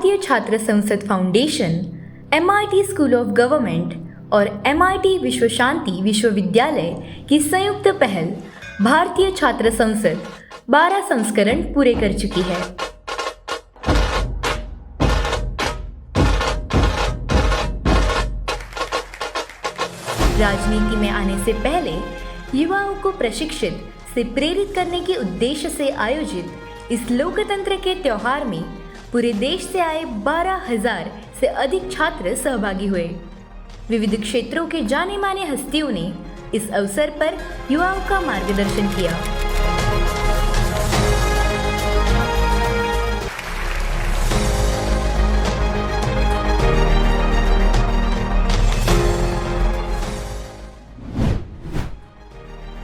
भारतीय छात्र संसद foundation, MIT school of government और एमआईटी विश्व शांति विश्वविद्यालय की संयुक्त पहल भारतीय छात्र संसद 12 संस्करण पूरे कर चुकी है। राजनीति में आने से पहले युवाओं को प्रशिक्षित से प्रेरित करने के उद्देश्य से आयोजित इस लोकतंत्र के त्योहार में पूरे देश से आए 12,000 से अधिक छात्र सहभागी हुए। विविध क्षेत्रों के जाने माने हस्तियों ने इस अवसर पर युवाओं का मार्गदर्शन किया।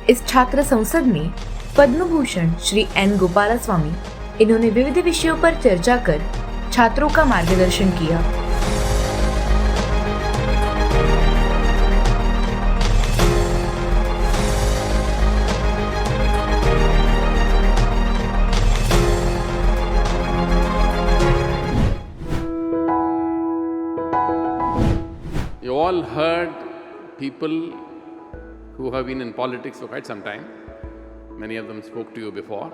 इस छात्र संसद में पद्म भूषण श्री गोपालास्वामी इन्होंने विविध विषयों पर चर्चा कर छात्रों का मार्गदर्शन किया। You all heard people who have been in politics for quite some time. Many of them spoke to you before.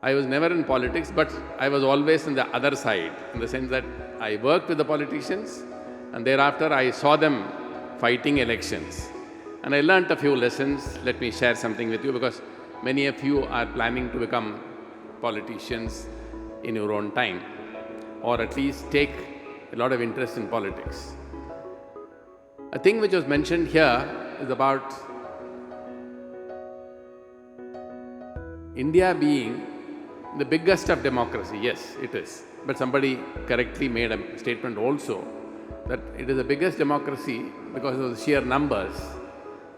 I was never in politics, but I was always in the other side, in the sense that I worked with the politicians and thereafter I saw them fighting elections. And I learnt a few lessons. Let me share something with you, because many of you are planning to become politicians in your own time, or at least take a lot of interest in politics. A thing which was mentioned here is about India being the biggest of democracy. Yes, it is. But somebody correctly made a statement also that it is the biggest democracy because of the sheer numbers.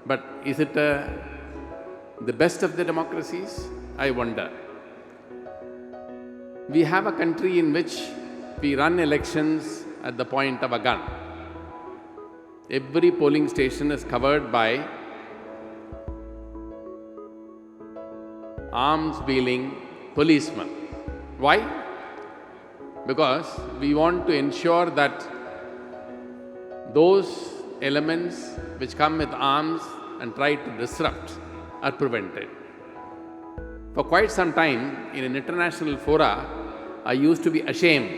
But is it the best of the democracies? I wonder. We have a country in which we run elections at the point of a gun. Every polling station is covered by arms-wielding policemen. Why? Because we want to ensure that those elements which come with arms and try to disrupt are prevented. For quite some time, in an international fora, I used to be ashamed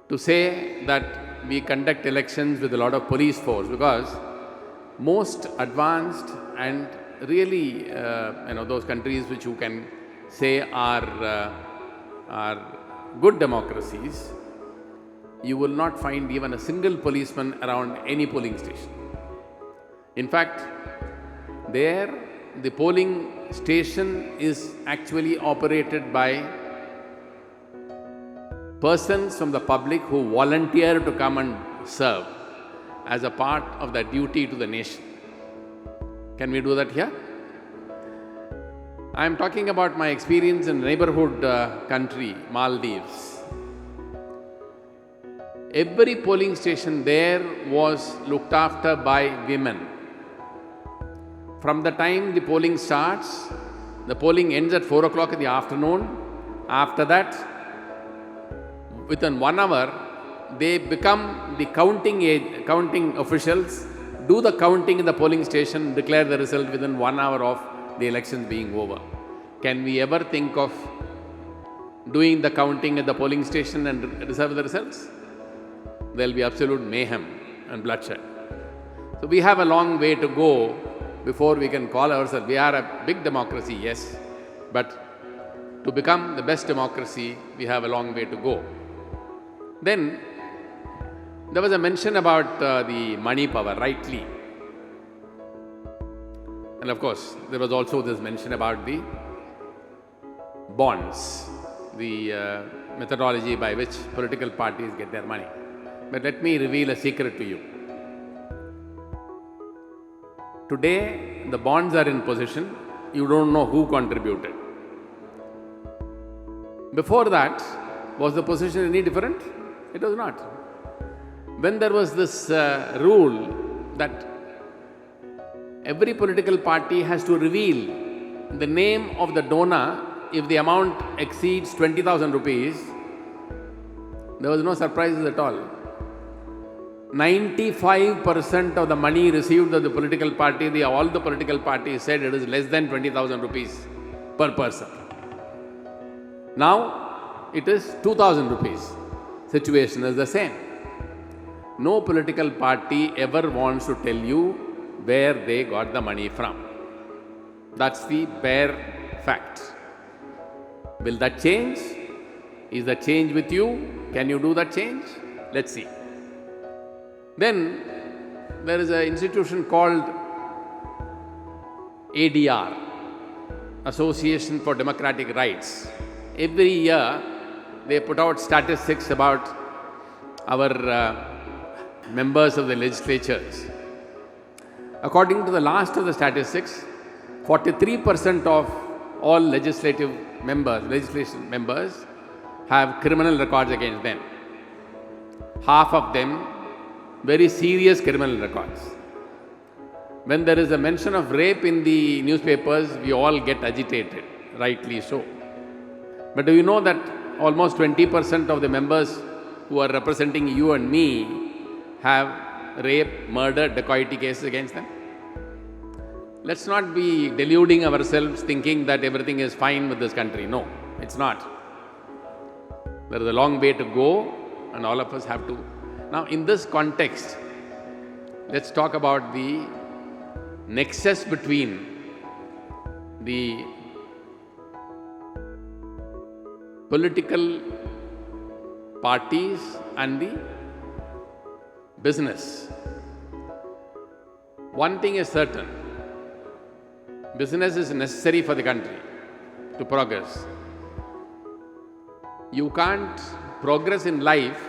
to say that we conduct elections with a lot of police force, because most advanced and really, those countries which you can say are good democracies, you will not find even a single policeman around any polling station. In fact, there the polling station is actually operated by persons from the public who volunteer to come and serve as a part of their duty to the nation. Can we do that here? I am talking about my experience in neighborhood country, Maldives. Every polling station there was looked after by women. From the time the polling starts, the polling ends at 4 o'clock in the afternoon. After that, within 1 hour, they become the counting officials, do the counting in the polling station, declare the result within 1 hour of the elections being over. Can we ever think of doing the counting at the polling station and reserve the results? There will be absolute mayhem and bloodshed. So we have a long way to go before we can call ourselves. We are a big democracy, yes, but to become the best democracy, we have a long way to go. Then there was a mention about the money power, rightly. And of course, there was also this mention about the bonds, the methodology by which political parties get their money. But let me reveal a secret to you. Today, the bonds are in possession, you don't know who contributed. Before that, was the position any different? It was not. When there was this rule that every political party has to reveal the name of the donor if the amount exceeds 20,000 rupees, there was no surprises at all. 95% of the money received of the political party, all the political parties said it is less than 20,000 rupees per person. Now it is 2,000 rupees. Situation is the same. No political party ever wants to tell you where they got the money from. That's the bare fact. Will that change? Is the change with you? Can you do that change? Let's see. Then there is an institution called ADR, Association for Democratic Rights. Every year they put out statistics about our members of the legislatures. According to the last of the statistics, 43% of all legislation members have criminal records against them. Half of them very serious criminal records. When there is a mention of rape in the newspapers, we all get agitated, rightly so. But do you know that almost 20% of the members who are representing you and me have rape, murder, dacoity cases against them? Let's not be deluding ourselves thinking that everything is fine with this country. No, it's not. There is a long way to go and all of us have to. Now, in this context, let's talk about the nexus between the political parties and the business. One thing is certain, business is necessary for the country to progress. You can't progress in life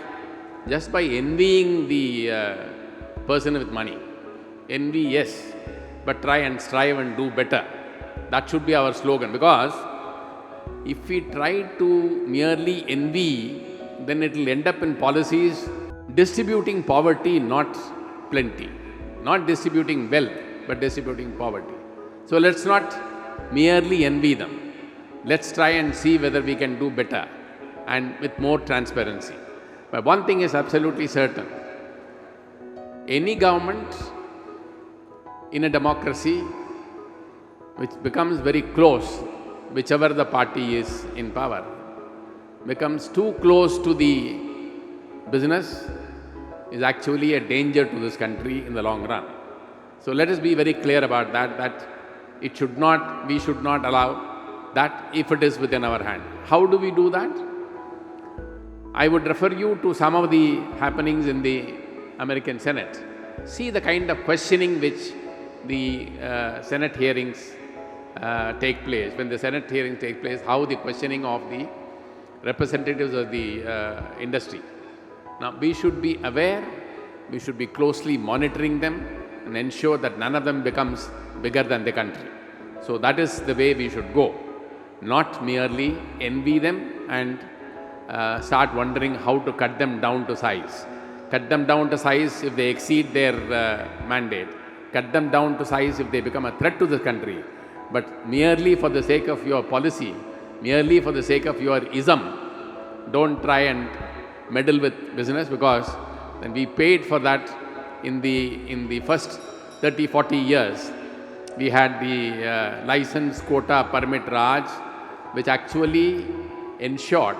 just by envying the person with money. Envy, yes, but try and strive and do better. That should be our slogan, because if we try to merely envy, then it will end up in policies distributing poverty, not plenty. Not distributing wealth, but distributing poverty. So let's not merely envy them. Let's try and see whether we can do better and with more transparency. But one thing is absolutely certain. Any government in a democracy which becomes very close, whichever the party is in power, becomes too close to the business, is actually a danger to this country in the long run. So let us be very clear about that we should not allow that if it is within our hand. How do we do that? I would refer you to some of the happenings in the American Senate. See the kind of questioning which the Senate hearings take place. When the Senate hearings take place, how the questioning of the representatives of the industry. Now, we should be aware, we should be closely monitoring them and ensure that none of them becomes bigger than the country. So that is the way we should go. Not merely envy them and start wondering how to cut them down to size. Cut them down to size if they exceed their mandate. Cut them down to size if they become a threat to the country. But merely for the sake of your policy, merely for the sake of your ism, don't try and meddle with business, because then we paid for that in the first 30-40 years. We had the license quota permit Raj, which actually ensured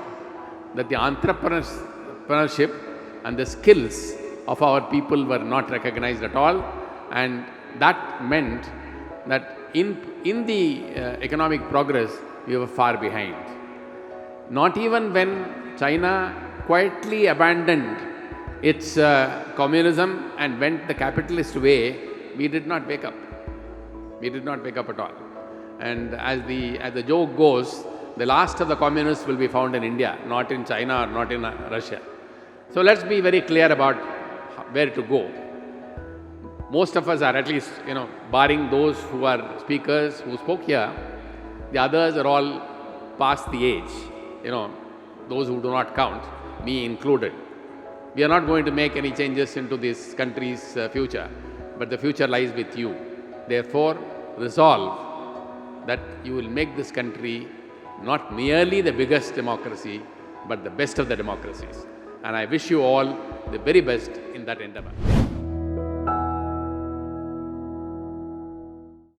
that the entrepreneurship and the skills of our people were not recognized at all, and that meant that in the economic progress we were far behind. Not even when China quietly abandoned its communism and went the capitalist way, we did not wake up. We did not wake up at all. And as the joke goes, the last of the communists will be found in India, not in China or not in Russia. So let's be very clear about where to go. Most of us are, at least, barring those who are speakers who spoke here, the others are all past the age, those who do not count, me included. We are not going to make any changes into this country's future, but the future lies with you. Therefore, resolve that you will make this country not merely the biggest democracy, but the best of the democracies. And I wish you all the very best in that endeavor.